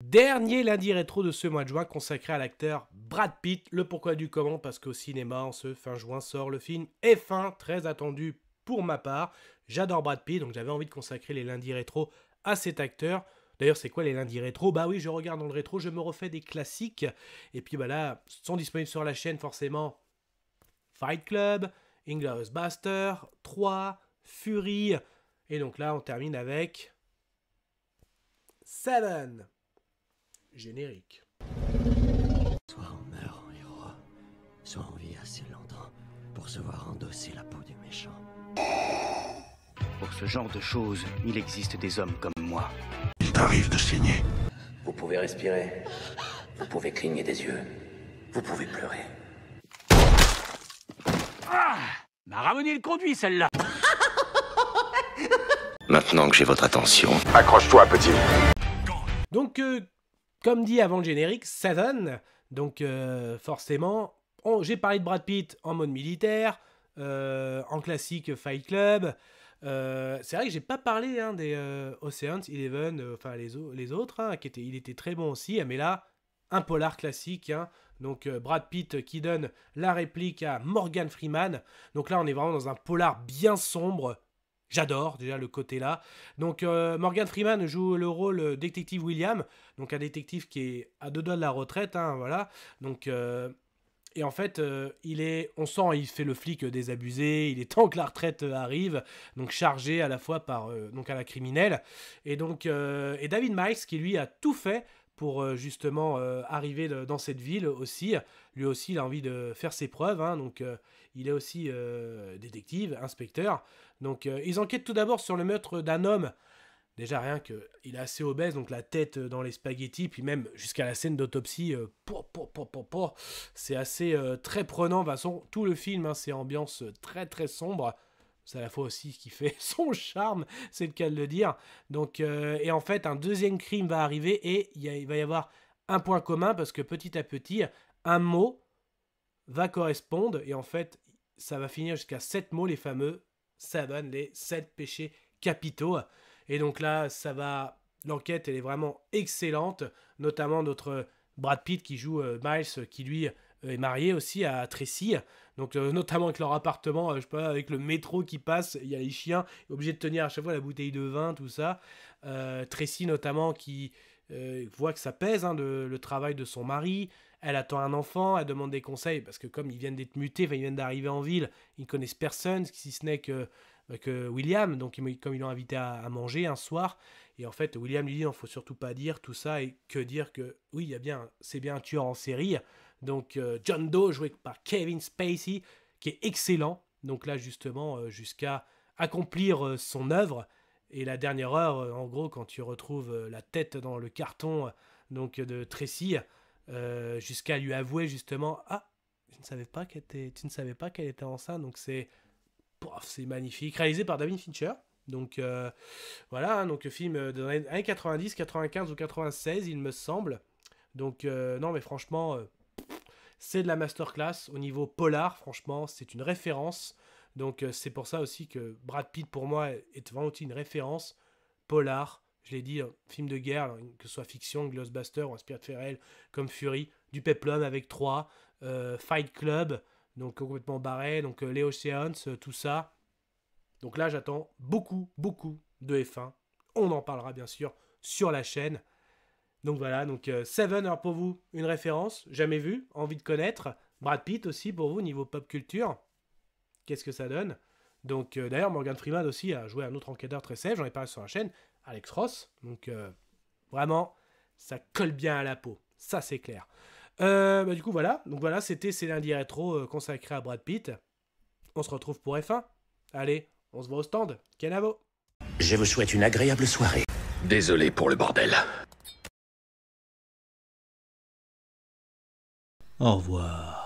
Dernier lundi rétro de ce mois de juin consacré à l'acteur Brad Pitt. Le pourquoi du comment, parce qu'au cinéma, en ce fin juin, sort le film F1, très attendu pour ma part. J'adore Brad Pitt, donc j'avais envie de consacrer les lundis rétro à cet acteur. D'ailleurs, c'est quoi les lundis rétro? Bah oui, je regarde dans le rétro, je me refais des classiques. Et puis bah là, sont disponibles sur la chaîne forcément Fight Club, Inglourious Basterds, 3, Fury. Et donc là, on termine avec Seven. Générique. Soit on meurt en héros, soit on vit assez longtemps pour se voir endosser la peau du méchant. Pour ce genre de choses, il existe des hommes comme moi. Il t'arrive de saigner. Vous pouvez respirer, vous pouvez cligner des yeux, vous pouvez pleurer. Ah, m'a ramené le conduit celle-là. Maintenant que j'ai votre attention, Accroche-toi, petit. Donc, comme dit avant le générique, Seven. Donc, forcément, j'ai parlé de Brad Pitt en mode militaire, en classique Fight Club. C'est vrai que j'ai pas parlé des Ocean's 11, enfin les autres, il était très bon aussi, mais là, un polar classique. Donc, Brad Pitt qui donne la réplique à Morgan Freeman. Donc là, on est vraiment dans un polar bien sombre. J'adore déjà le côté là. Donc Morgan Freeman joue le rôle détective William, donc un détective qui est à 2 doigts de la retraite, voilà. Donc et en fait on sent il fait le flic désabusé, il est temps que la retraite arrive, donc chargé à la fois par donc à la criminelle. Et donc et David Miles qui lui a tout fait pour justement arriver dans cette ville aussi. Lui aussi, il a envie de faire ses preuves. Donc, il est aussi détective, inspecteur. Donc, ils enquêtent tout d'abord sur le meurtre d'un homme. Déjà, rien qu'il est assez obèse, donc la tête dans les spaghettis, puis même jusqu'à la scène d'autopsie, c'est assez très prenant. De toute façon, tout le film, c'est ambiance très très sombre. C'est à la fois aussi ce qui fait son charme, c'est le cas de le dire. Donc, et en fait, un deuxième crime va arriver et il va y avoir un point commun parce que petit à petit, un mot va correspondre et en fait, ça va finir jusqu'à 7 mots, les fameux Seven, les 7 péchés capitaux. Et donc là, l'enquête, elle est vraiment excellente, notamment notre Brad Pitt qui joue Miles, qui lui est marié aussi à Tracy. Donc notamment avec leur appartement, je sais pas, avec le métro qui passe, il y a les chiens, obligés de tenir à chaque fois la bouteille de vin, tout ça. Tracy notamment qui voit que ça pèse, le travail de son mari. Elle attend un enfant, elle demande des conseils, parce que comme ils viennent d'être mutés, ils viennent d'arriver en ville, ils ne connaissent personne, si ce n'est que William, donc comme ils l'ont invité à manger un soir, et en fait William lui dit non, faut surtout pas dire tout ça, et que dire que oui, c'est bien un tueur en série. Donc John Doe joué par Kevin Spacey, qui est excellent, donc là justement jusqu'à accomplir son œuvre. Et la dernière heure, en gros, quand tu retrouves la tête dans le carton donc de Tracy, jusqu'à lui avouer justement tu ne savais pas qu'elle était enceinte. Donc c'est magnifique, réalisé par David Fincher. Donc voilà, donc le film dans les années 90, 95 ou 96 il me semble. Donc non mais franchement c'est de la masterclass au niveau polar. Franchement c'est une référence. Donc c'est pour ça aussi que Brad Pitt pour moi est vraiment une référence polar. Je l'ai dit, film de guerre, que ce soit fiction, Ghostbusters ou Spirit Ferrell, comme Fury, du peplum avec 3, Fight Club, donc complètement barré, donc les Oceans, tout ça. Donc là, j'attends beaucoup, beaucoup de F1. On en parlera bien sûr sur la chaîne. Donc voilà, donc Seven, alors pour vous, une référence, jamais vue, envie de connaître. Brad Pitt aussi pour vous, niveau pop culture. Qu'est-ce que ça donne? Donc d'ailleurs, Morgan Freeman aussi a joué un autre enquêteur très safe, j'en ai parlé sur la chaîne, Alex Ross. Donc vraiment, ça colle bien à la peau, ça c'est clair. Du coup voilà, donc voilà, c'était ces lundis rétro consacrés à Brad Pitt. On se retrouve pour F1. Allez, on se voit au stand. Kenavo. Je vous souhaite une agréable soirée. Désolé pour le bordel. Au revoir.